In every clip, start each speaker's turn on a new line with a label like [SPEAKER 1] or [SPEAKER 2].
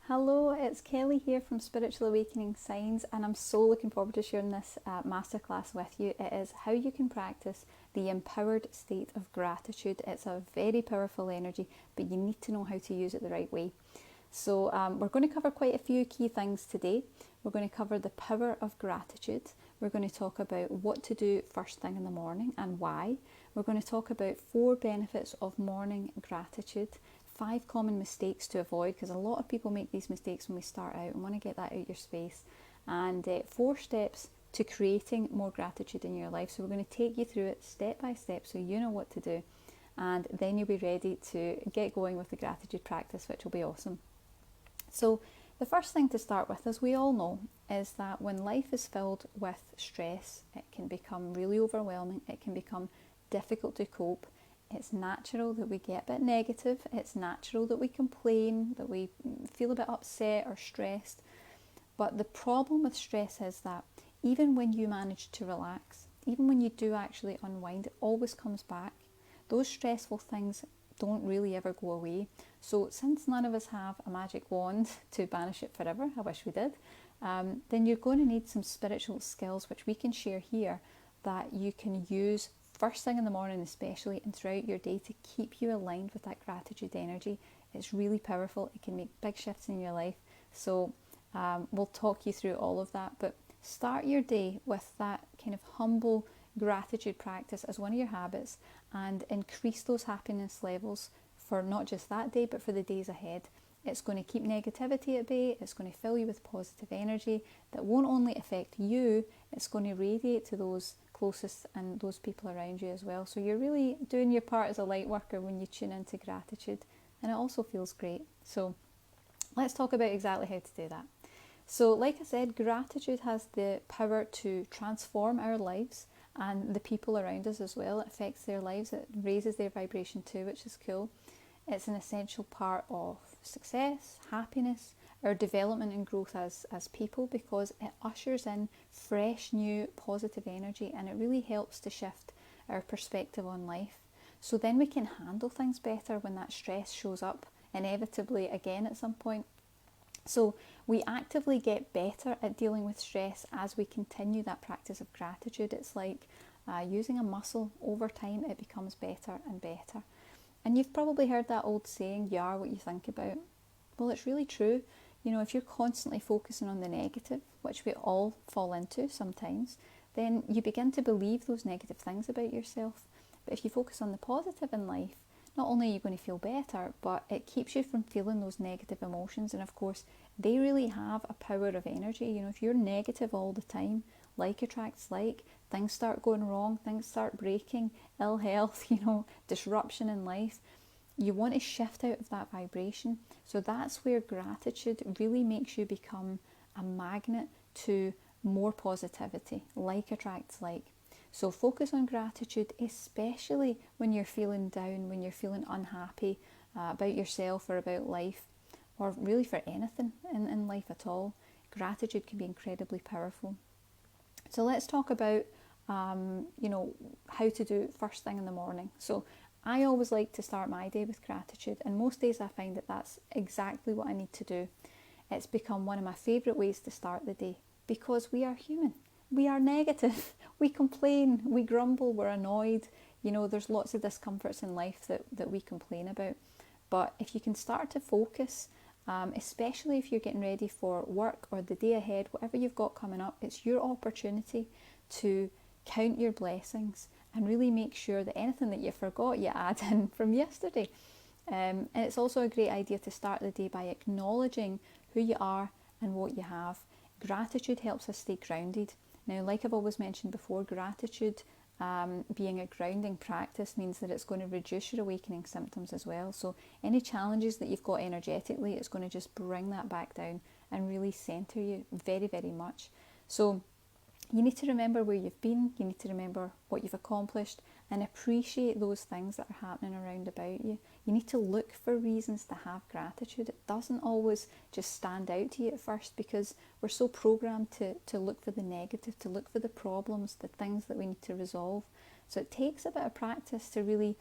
[SPEAKER 1] Hello, it's Kelly here from Spiritual Awakening Signs, and I'm so looking forward to sharing this masterclass with you. It is how you can practice the empowered state of gratitude. It's a very powerful energy, but you need to know how to use it the right way. So, we're going to cover quite a few key things today. We're going to cover the power of gratitude. We're going to talk about what to do first thing in the morning and why. We're going to talk about 4 benefits of morning gratitude. 5 common mistakes to avoid, because a lot of people make these mistakes when we start out and want to get that out your space, and 4 steps to creating more gratitude in your life. So we're going to take you through it step by step so you know what to do, and then you'll be ready to get going with the gratitude practice, which will be awesome. So the first thing to start with, as we all know, is that when life is filled with stress, it can become really overwhelming, it can become difficult to cope. It's natural that we get a bit negative. It's natural that we complain, that we feel a bit upset or stressed. But the problem with stress is that even when you manage to relax, even when you do actually unwind, it always comes back. Those stressful things don't really ever go away. So since none of us have a magic wand to banish it forever, I wish we did, then you're going to need some spiritual skills, which we can share here, that you can use first thing in the morning especially, and throughout your day, to keep you aligned with that gratitude energy. It's really powerful. It can make big shifts in your life. So we'll talk you through all of that, but start your day with that kind of humble gratitude practice as one of your habits, and increase those happiness levels for not just that day but for the days ahead. It's going to keep negativity at bay. It's going to fill you with positive energy that won't only affect you, it's going to radiate to those closest and those people around you as well. So you're really doing your part as a light worker when you tune into gratitude, and it also feels great. So let's talk about exactly how to do that. So like I said, gratitude has the power to transform our lives and the people around us as well. It affects their lives, it raises their vibration too, which is cool. It's an essential part of success, happiness, our development and growth as people, because it ushers in fresh, new, positive energy, and it really helps to shift our perspective on life. So then we can handle things better when that stress shows up inevitably again at some point. So we actively get better at dealing with stress as we continue that practice of gratitude. It's like using a muscle. Over time it becomes better and better. And you've probably heard that old saying, you are what you think about. Well, it's really true. You know, if you're constantly focusing on the negative, which we all fall into sometimes, then you begin to believe those negative things about yourself. But if you focus on the positive in life, not only are you going to feel better, but it keeps you from feeling those negative emotions. And of course, they really have a power of energy. You know, if you're negative all the time, like attracts like, things start going wrong, things start breaking, ill health, disruption in life. You want to shift out of that vibration. So that's where gratitude really makes you become a magnet to more positivity. Like attracts like. So focus on gratitude, especially when you're feeling down, when you're feeling unhappy about yourself or about life, or really for anything in life at all. Gratitude can be incredibly powerful. So let's talk about, how to do it first thing in the morning. So I always like to start my day with gratitude, and most days I find that that's exactly what I need to do. It's become one of my favourite ways to start the day, because we are human. We are negative. We complain, we grumble, we're annoyed. There's lots of discomforts in life that we complain about. But if you can start to focus, especially if you're getting ready for work or the day ahead, whatever you've got coming up, it's your opportunity to count your blessings and really make sure that anything that you forgot, you add in from yesterday. And it's also a great idea to start the day by acknowledging who you are and what you have. Gratitude helps us stay grounded. Now, like I've always mentioned before, gratitude being a grounding practice means that it's going to reduce your awakening symptoms as well. So any challenges that you've got energetically, it's going to just bring that back down and really center you very, very much. So you need to remember where you've been, you need to remember what you've accomplished, and appreciate those things that are happening around about you. You need to look for reasons to have gratitude. It doesn't always just stand out to you at first, because we're so programmed to look for the negative, to look for the problems, the things that we need to resolve. So it takes a bit of practice to really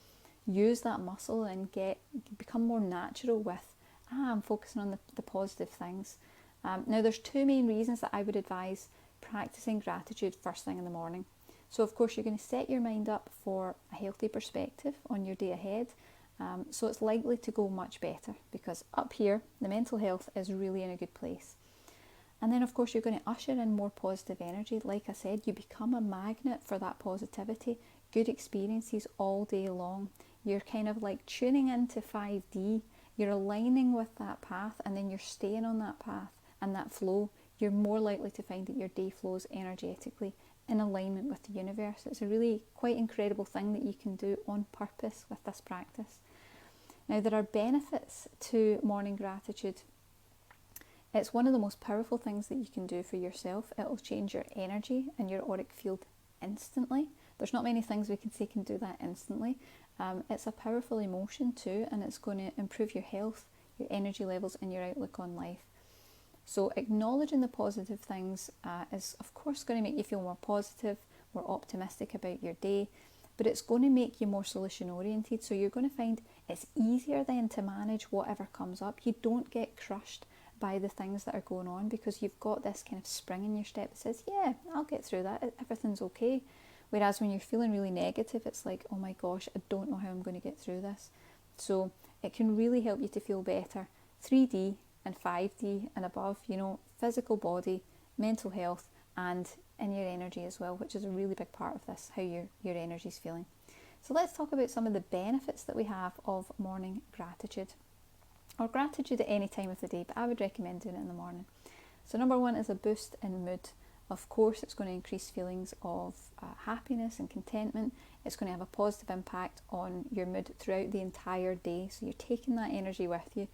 [SPEAKER 1] use that muscle and become more natural with I'm focusing on the positive things. Now, there's two main reasons that I would advise practicing gratitude first thing in the morning. So, of course, you're going to set your mind up for a healthy perspective on your day ahead. So it's likely to go much better because up here, the mental health is really in a good place. And then, of course, you're going to usher in more positive energy. Like I said, you become a magnet for that positivity, good experiences all day long. You're kind of like tuning into 5D. You're aligning with that path, and then you're staying on that path and that flow. You're more likely to find that your day flows energetically in alignment with the universe. It's a really quite incredible thing that you can do on purpose with this practice. Now, there are benefits to morning gratitude. It's one of the most powerful things that you can do for yourself. It'll change your energy and your auric field instantly. There's not many things we can say can do that instantly. It's a powerful emotion too, and it's going to improve your health, your energy levels, and your outlook on life. So acknowledging the positive things is of course going to make you feel more positive, more optimistic about your day, but it's going to make you more solution oriented. So you're going to find it's easier then to manage whatever comes up. You don't get crushed by the things that are going on because you've got this kind of spring in your step that says, yeah, I'll get through that, everything's okay. Whereas when you're feeling really negative, it's like, oh my gosh, I don't know how I'm going to get through this. So it can really help you to feel better. 3D and 5D and above, physical body, mental health, and in your energy as well, which is a really big part of this, how your energy's feeling. So let's talk about some of the benefits that we have of morning gratitude, or gratitude at any time of the day, but I would recommend doing it in the morning. So number one is a boost in mood. Of course, it's going to increase feelings of happiness and contentment. It's going to have a positive impact on your mood throughout the entire day. So you're taking that energy with you.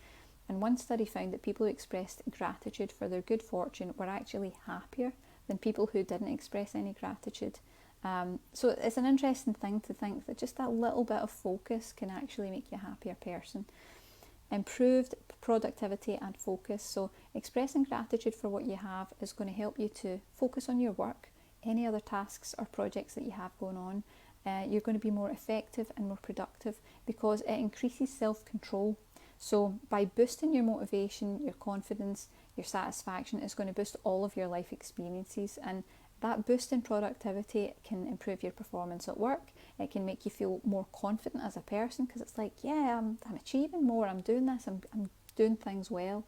[SPEAKER 1] And one study found that people who expressed gratitude for their good fortune were actually happier than people who didn't express any gratitude. So it's an interesting thing to think that just that little bit of focus can actually make you a happier person. Improved productivity and focus. So expressing gratitude for what you have is going to help you to focus on your work, any other tasks or projects that you have going on. You're going to be more effective and more productive because it increases self-control. So by boosting your motivation, your confidence, your satisfaction, it's going to boost all of your life experiences, and that boost in productivity can improve your performance at work. It can make you feel more confident as a person because it's like, yeah, I'm achieving more, I'm doing this, I'm doing things well.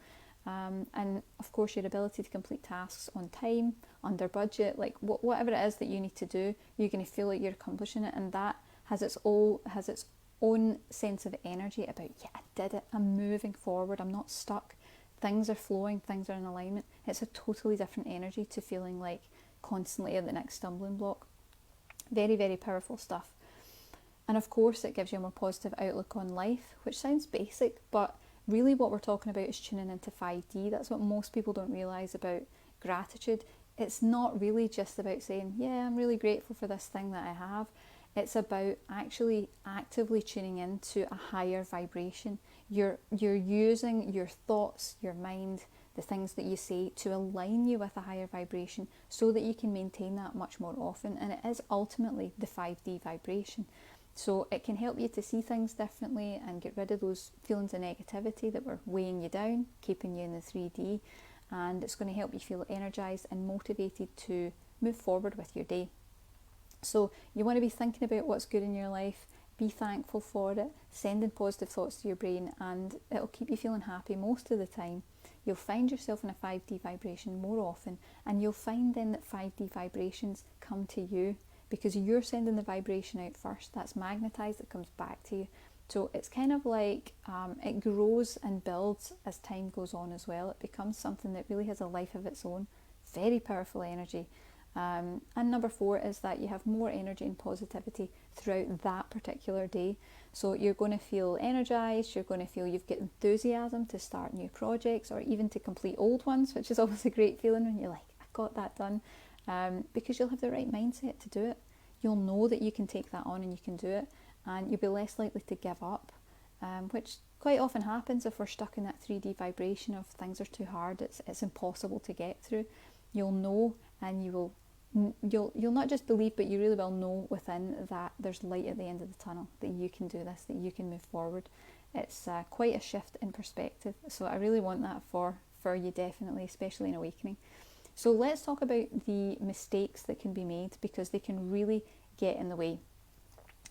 [SPEAKER 1] And of course your ability to complete tasks on time, under budget, like whatever it is that you need to do, you're going to feel like you're accomplishing it, and that has its own sense of energy about, yeah, I did it, I'm moving forward, I'm not stuck, things are flowing, things are in alignment. It's a totally different energy to feeling like constantly at the next stumbling block. Very, very powerful stuff. And of course it gives you a more positive outlook on life, which sounds basic, but really what we're talking about is tuning into 5D. That's what most people don't realise about gratitude. It's not really just about saying, yeah, I'm really grateful for this thing that I have. It's about actually actively tuning into a higher vibration. You're using your thoughts, your mind, the things that you say to align you with a higher vibration so that you can maintain that much more often. And it is ultimately the 5D vibration. So it can help you to see things differently and get rid of those feelings of negativity that were weighing you down, keeping you in the 3D. And it's going to help you feel energized and motivated to move forward with your day. So you want to be thinking about what's good in your life, be thankful for it, sending positive thoughts to your brain, and it'll keep you feeling happy most of the time. You'll find yourself in a 5D vibration more often, and you'll find then that 5D vibrations come to you because you're sending the vibration out first. That's magnetized, it comes back to you. So it's kind of like it grows and builds as time goes on as well. It becomes something that really has a life of its own. Very powerful energy. And number 4 is that you have more energy and positivity throughout that particular day. So you're going to feel energized, you're going to feel you've got enthusiasm to start new projects or even to complete old ones, which is always a great feeling when you're like, I got that done, because you'll have the right mindset to do it. You'll know that you can take that on and you can do it, and you'll be less likely to give up, which quite often happens if we're stuck in that 3D vibration of things are too hard, it's impossible to get through. You'll know, and you'll not just believe, but you really will know within that there's light at the end of the tunnel, that you can do this, that you can move forward. It's quite a shift in perspective. So I really want that for you, definitely, especially in awakening. So let's talk about the mistakes that can be made, because they can really get in the way.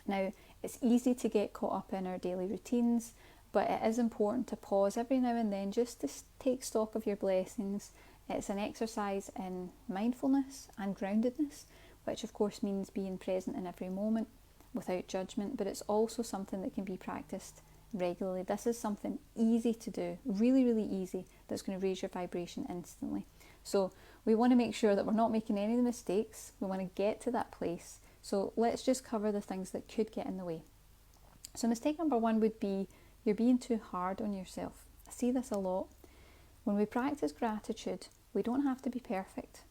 [SPEAKER 1] Now, it's easy to get caught up in our daily routines, but it is important to pause every now and then just to take stock of your blessings. It's an exercise in mindfulness and groundedness, which of course means being present in every moment without judgment, but it's also something that can be practiced regularly. This is something easy to do, really, really easy, that's going to raise your vibration instantly. So we want to make sure that we're not making any of the mistakes. We want to get to that place. So let's just cover the things that could get in the way. So mistake number one would be you're being too hard on yourself. I see this a lot. When we practice gratitude, we don't have to be perfect.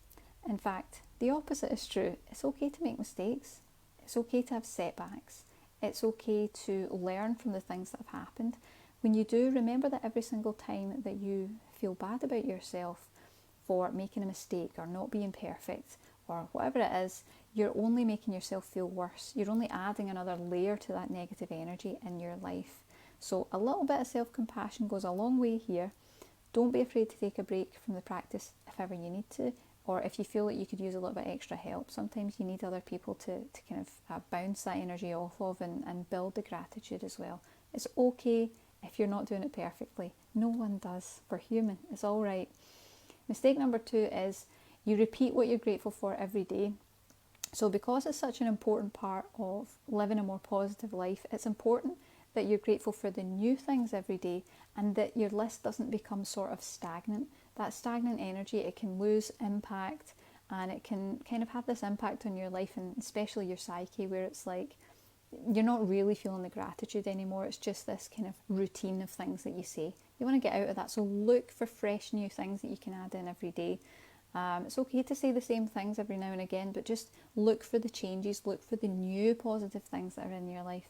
[SPEAKER 1] In fact, the opposite is true. It's okay to make mistakes. It's okay to have setbacks. It's okay to learn from the things that have happened. When you do, remember that every single time that you feel bad about yourself for making a mistake or not being perfect or whatever it is, you're only making yourself feel worse. You're only adding another layer to that negative energy in your life. So a little bit of self-compassion goes a long way here. Don't be afraid to take a break from the practice if ever you need to, or if you feel like you could use a little bit extra help. Sometimes you need other people to kind of bounce that energy off of and build the gratitude as well. It's okay if you're not doing it perfectly. No one does. We're human. It's all right. Mistake number two is you repeat what you're grateful for every day. So because it's such an important part of living a more positive life, it's important that you're grateful for the new things every day and that your list doesn't become sort of stagnant. That stagnant energy, it can lose impact and it can kind of have this impact on your life and especially your psyche, where it's like you're not really feeling the gratitude anymore. It's just this kind of routine of things that you say. You want to get out of that. So look for fresh new things that you can add in every day. It's okay to say the same things every now and again, but just look for the changes, look for the new positive things that are in your life.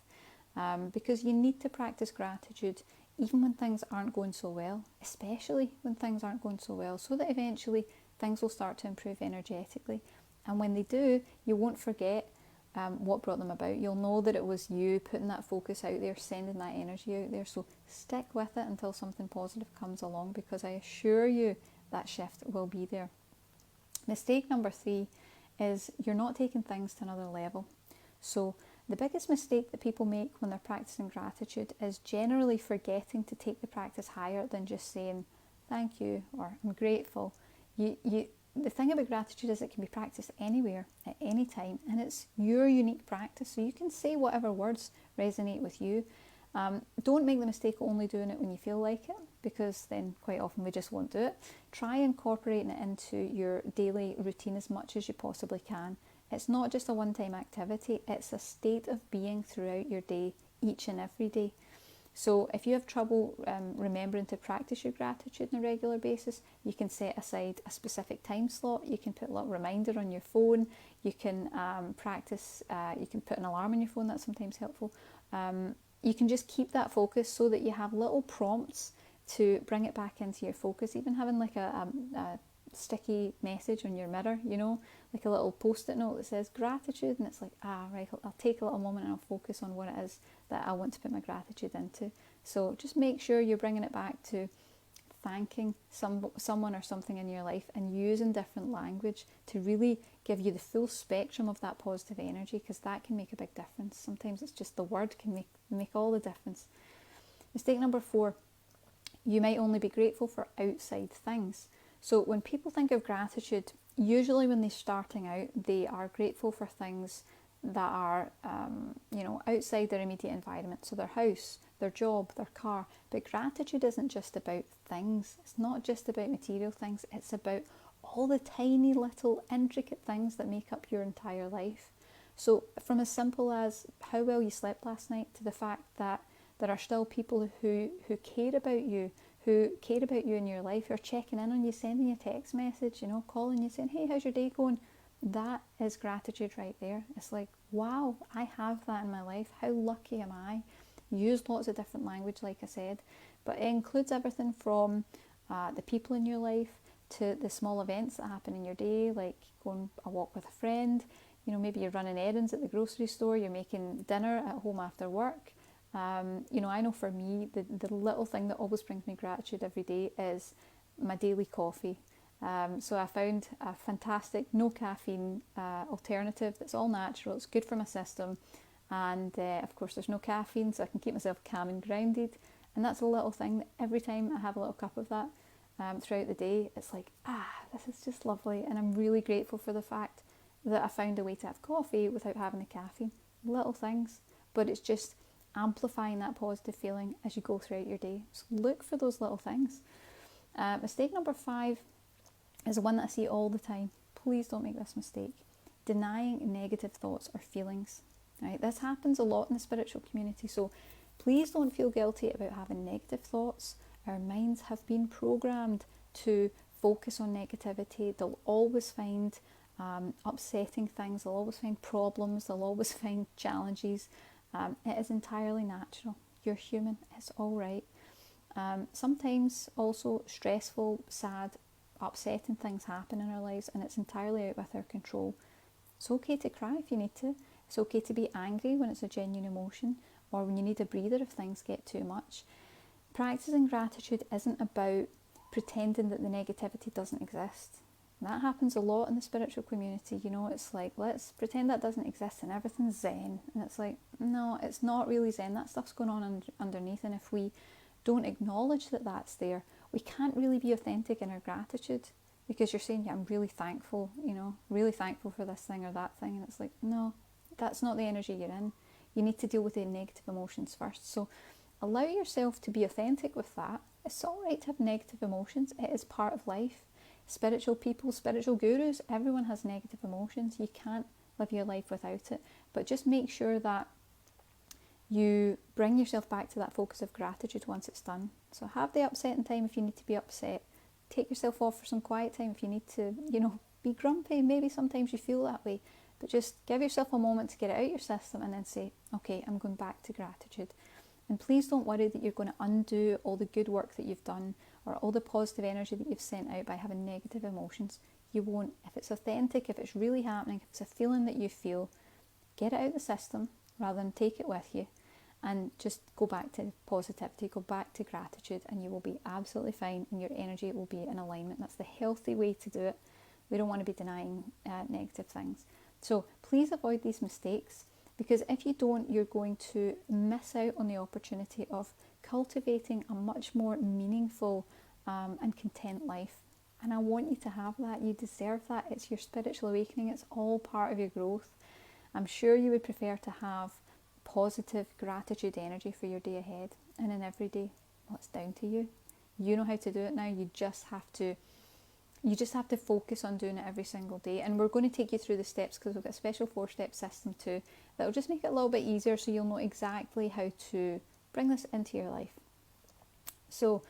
[SPEAKER 1] Because you need to practice gratitude even when things aren't going so well, especially when things aren't going so well, so that eventually things will start to improve energetically. And when they do, you won't forget what brought them about. You'll know that it was you putting that focus out there, sending that energy out there. So stick with it until something positive comes along, because I assure you that shift will be there. Mistake number three is you're not taking things to another level. So the biggest mistake that people make when they're practicing gratitude is generally forgetting to take the practice higher than just saying thank you or I'm grateful. The thing about gratitude is it can be practiced anywhere, at any time, and it's your unique practice. So you can say whatever words resonate with you. Don't make the mistake of only doing it when you feel like it, because then quite often we just won't do it. Try incorporating it into your daily routine as much as you possibly can. It's not just a one-time activity, it's a state of being throughout your day, each and every day. So if you have trouble remembering to practice your gratitude on a regular basis, you can set aside a specific time slot. You can put a little reminder on your phone. You can practice, you can put an alarm on your phone, that's sometimes helpful. You can just keep that focus so that you have little prompts to bring it back into your focus. Even having like a sticky message on your mirror, you know, like a little post-it note that says gratitude, and it's like, right, I'll take a little moment and I'll focus on what it is that I want to put my gratitude into. So just make sure you're bringing it back to thanking someone or something in your life and using different language to really give you the full spectrum of that positive energy, because that can make a big difference. Sometimes it's just the word can make all the difference. Mistake number 4, you might only be grateful for outside things. So when people think of gratitude, usually when they're starting out, they are grateful for things that are, outside their immediate environment. So their house, their job, their car. But gratitude isn't just about things. It's not just about material things. It's about all the tiny little intricate things that make up your entire life. So from as simple as how well you slept last night to the fact that there are still people who care about you, who care about you in your life, who are checking in on you, sending you a text message, calling you, saying, hey, how's your day going? That is gratitude right there. It's like, wow, I have that in my life. How lucky am I? Use lots of different language, like I said, but it includes everything from the people in your life to the small events that happen in your day, like going a walk with a friend. Maybe you're running errands at the grocery store, you're making dinner at home after work. I know for me, the little thing that always brings me gratitude every day is my daily coffee. So I found a fantastic no caffeine alternative that's all natural. It's good for my system, and of course there's no caffeine, so I can keep myself calm and grounded. And that's a little thing that every time I have a little cup of that throughout the day, it's like, this is just lovely. And I'm really grateful for the fact that I found a way to have coffee without having the caffeine. Little things, but it's just amplifying that positive feeling as you go throughout your day. So look for those little things. Mistake number 5 is one that I see all the time. Please don't make this mistake. Denying negative thoughts or feelings. Right? This happens a lot in the spiritual community, so please don't feel guilty about having negative thoughts. Our minds have been programmed to focus on negativity. They'll always find upsetting things, they'll always find problems, they'll always find challenges. It is entirely natural. You're human, it's all right. Sometimes also stressful, sad, upsetting things happen in our lives, and it's entirely out with our control. It's okay to cry if you need to. It's okay to be angry when it's a genuine emotion, or when you need a breather if things get too much. Practicing gratitude isn't about pretending that the negativity doesn't exist. That happens a lot in the spiritual community. It's like, let's pretend that doesn't exist and everything's zen. And it's like, no, it's not really zen. That stuff's going on underneath. And if we don't acknowledge that that's there, we can't really be authentic in our gratitude, because you're saying, yeah, I'm really thankful, really thankful for this thing or that thing. And it's like, no, that's not the energy you're in. You need to deal with the negative emotions first. So allow yourself to be authentic with that. It's all right to have negative emotions. It is part of life. Spiritual people, spiritual gurus, everyone has negative emotions. You can't live your life without it. But just make sure that you bring yourself back to that focus of gratitude once it's done. So have the upsetting time if you need to be upset. Take yourself off for some quiet time if you need to, be grumpy. Maybe sometimes you feel that way. But just give yourself a moment to get it out your system and then say, okay, I'm going back to gratitude. And please don't worry that you're going to undo all the good work that you've done or all the positive energy that you've sent out by having negative emotions. You won't. If it's authentic, if it's really happening, if it's a feeling that you feel, get it out the system rather than take it with you, and just go back to positivity, go back to gratitude, and you will be absolutely fine and your energy will be in alignment. That's the healthy way to do it. We don't want to be denying negative things. So please avoid these mistakes, because if you don't, you're going to miss out on the opportunity of cultivating a much more meaningful and content life. And I want you to have that. You deserve that. It's your spiritual awakening. It's all part of your growth. I'm sure you would prefer to have positive gratitude energy for your day ahead and in every day. Well, it's down to you. You know how to do it now. You just have to focus on doing it every single day. And we're going to take you through the steps, because we've got a special 4-step system too that'll just make it a little bit easier, so you'll know exactly how to bring this into your life. So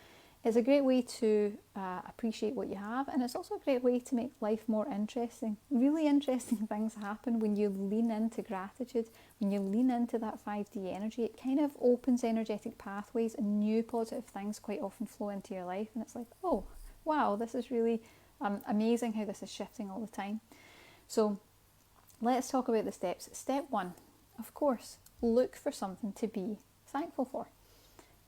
[SPEAKER 1] it's a great way to appreciate what you have, and it's also a great way to make life more interesting. Really interesting things happen when you lean into gratitude, when you lean into that 5D energy. It kind of opens energetic pathways, and new positive things quite often flow into your life, and it's like, oh wow, this is really amazing how this is shifting all the time. So let's talk about the steps. Step 1, of course, look for something to be thankful for.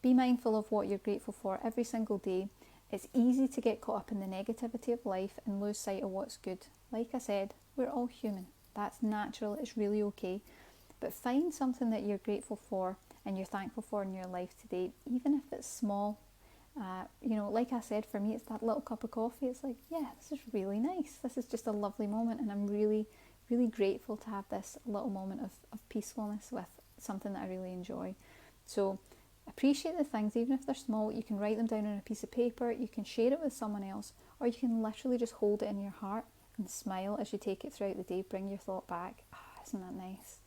[SPEAKER 1] Be mindful of what you're grateful for every single day. It's easy to get caught up in the negativity of life and lose sight of what's good. Like I said, we're all human. That's natural. It's really okay. But find something that you're grateful for and you're thankful for in your life today, even if it's small. Like I said, for me, it's that little cup of coffee. It's like, yeah, this is really nice. This is just a lovely moment, and I'm really, really grateful to have this little moment of peacefulness with something that I really enjoy. So appreciate the things, even if they're small. You can write them down on a piece of paper, you can share it with someone else, or you can literally just hold it in your heart and smile as you take it throughout the day. Bring your thought back. Isn't that nice?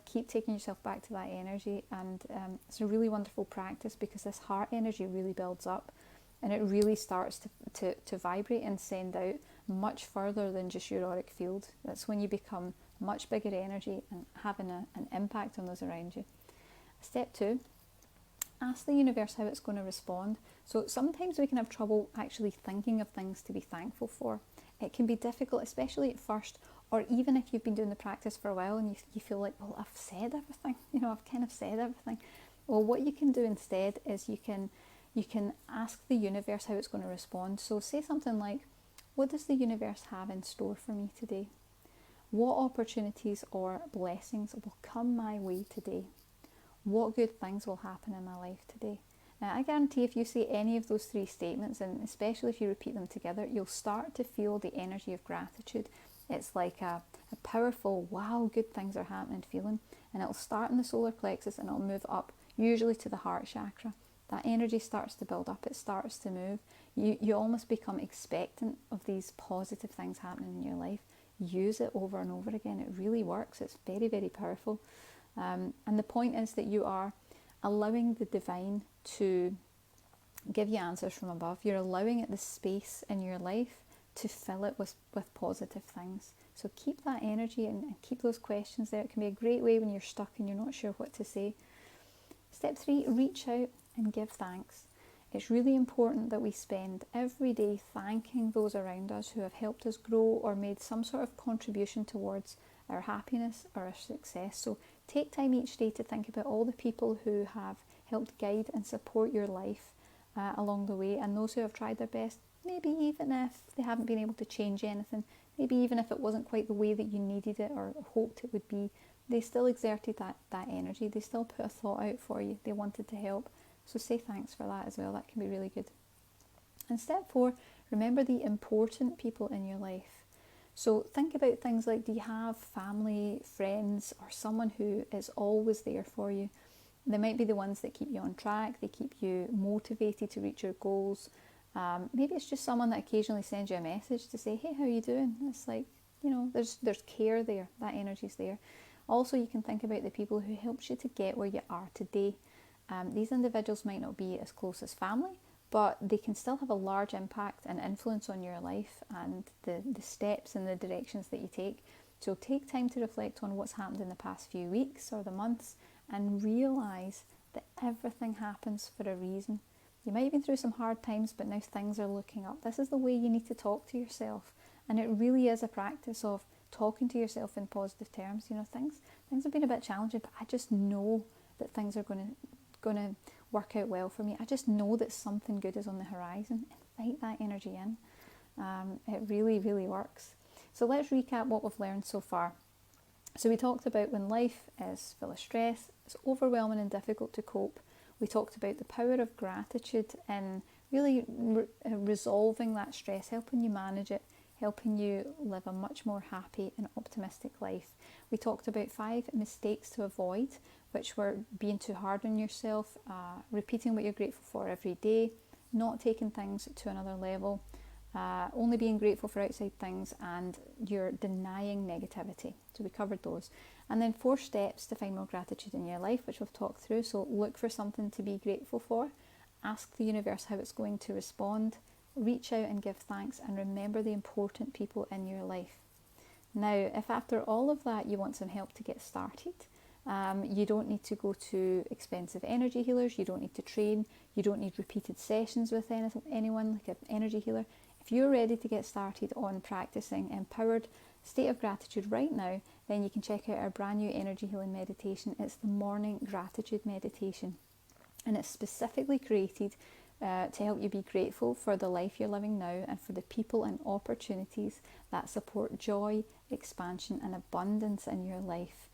[SPEAKER 1] Keep taking yourself back to that energy, and it's a really wonderful practice, because this heart energy really builds up and it really starts to vibrate and send out much further than just your auric field. That's when you become much bigger energy and having an impact on those around you. Step 2, ask the universe how it's going to respond. So sometimes we can have trouble actually thinking of things to be thankful for. It can be difficult, especially at first, or even if you've been doing the practice for a while and you feel like, well, I've said everything, I've kind of said everything. Well, what you can do instead is you can ask the universe how it's going to respond. So say something like, what does the universe have in store for me today? What opportunities or blessings will come my way today? What good things will happen in my life today? Now, I guarantee if you say any of those three statements, and especially if you repeat them together, you'll start to feel the energy of gratitude. It's like a powerful, wow, good things are happening feeling. And it'll start in the solar plexus and it'll move up, usually to the heart chakra. That energy starts to build up, it starts to move. You almost become expectant of these positive things happening in your life. Use it over and over again. It really works. It's very, very powerful. And the point is that you are allowing the divine to give you answers from above. You're allowing it the space in your life to fill it with positive things. So keep that energy and keep those questions there. It can be a great way when you're stuck and you're not sure what to say. Step 3, reach out and give thanks. It's really important that we spend every day thanking those around us who have helped us grow or made some sort of contribution towards our happiness or our success. So take time each day to think about all the people who have helped guide and support your life along the way, and those who have tried their best, maybe even if they haven't been able to change anything, maybe even if it wasn't quite the way that you needed it or hoped it would be, they still exerted that energy. They still put a thought out for you. They wanted to help. So say thanks for that as well. That can be really good. And step 4, remember the important people in your life. So think about things like, do you have family, friends, or someone who is always there for you? They might be the ones that keep you on track. They keep you motivated to reach your goals. Maybe it's just someone that occasionally sends you a message to say, hey, how are you doing? It's like, there's care there. That energy's there. Also, you can think about the people who helped you to get where you are today. These individuals might not be as close as family, but they can still have a large impact and influence on your life and the steps and the directions that you take. So take time to reflect on what's happened in the past few weeks or the months and realise that everything happens for a reason. You might have been through some hard times, but now things are looking up. This is the way you need to talk to yourself. And it really is a practice of talking to yourself in positive terms. Things have been a bit challenging, but I just know that things are going to work out well for me. I just know that something good is on the horizon. Invite that energy in. It really, really works. So let's recap what we've learned so far. So we talked about when life is full of stress, it's overwhelming and difficult to cope. We talked about the power of gratitude in really resolving that stress, helping you manage it, helping you live a much more happy and optimistic life. We talked about 5 mistakes to avoid, which were being too hard on yourself, repeating what you're grateful for every day, not taking things to another level, only being grateful for outside things, and you're denying negativity. So we covered those. And then 4 steps to find more gratitude in your life, which we've talked through. So look for something to be grateful for, ask the universe how it's going to respond, reach out and give thanks, and remember the important people in your life. Now, if after all of that you want some help to get started, you don't need to go to expensive energy healers, you don't need to train, you don't need repeated sessions with anyone like an energy healer. If you're ready to get started on practicing empowered state of gratitude right now, then you can check out our brand new energy healing meditation. It's the morning gratitude meditation, and it's specifically created to help you be grateful for the life you're living now and for the people and opportunities that support joy, expansion and abundance in your life.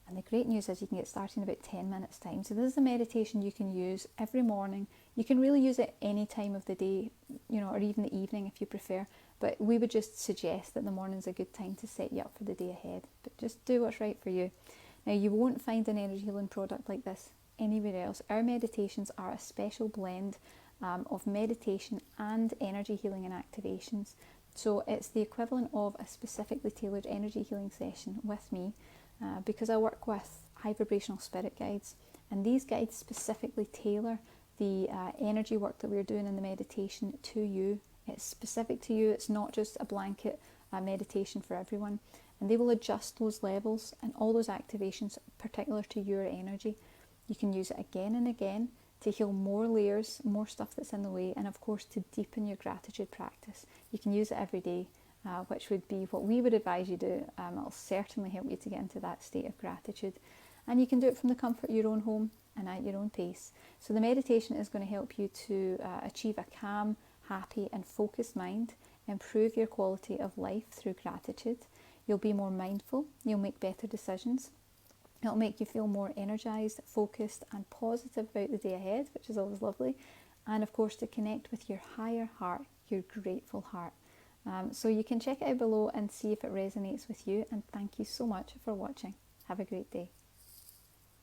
[SPEAKER 1] And the great news is you can get started in about 10 minutes time. So this is a meditation you can use every morning. You can really use it any time of the day, or even the evening if you prefer. But we would just suggest that the morning's a good time to set you up for the day ahead. But just do what's right for you. Now, you won't find an energy healing product like this anywhere else. Our meditations are a special blend of meditation and energy healing and activations. So it's the equivalent of a specifically tailored energy healing session with me, because I work with high vibrational spirit guides, and these guides specifically tailor the energy work that we're doing in the meditation to you. It's specific to you. It's not just a blanket meditation for everyone, and they will adjust those levels and all those activations particular to your energy. You can use it again and again to heal more layers, more stuff that's in the way, and of course to deepen your gratitude practice. You can use it every day, which would be what we would advise you do. It'll certainly help you to get into that state of gratitude. And you can do it from the comfort of your own home. and at your own pace. So the meditation is going to help you to achieve a calm, happy and focused mind, improve your quality of life through gratitude. You'll be more mindful, you'll make better decisions. It'll make you feel more energised, focused and positive about the day ahead, which is always lovely. And of course to connect with your higher heart, your grateful heart. So you can check it out below and see if it resonates with you. And thank you so much for watching. Have a great day.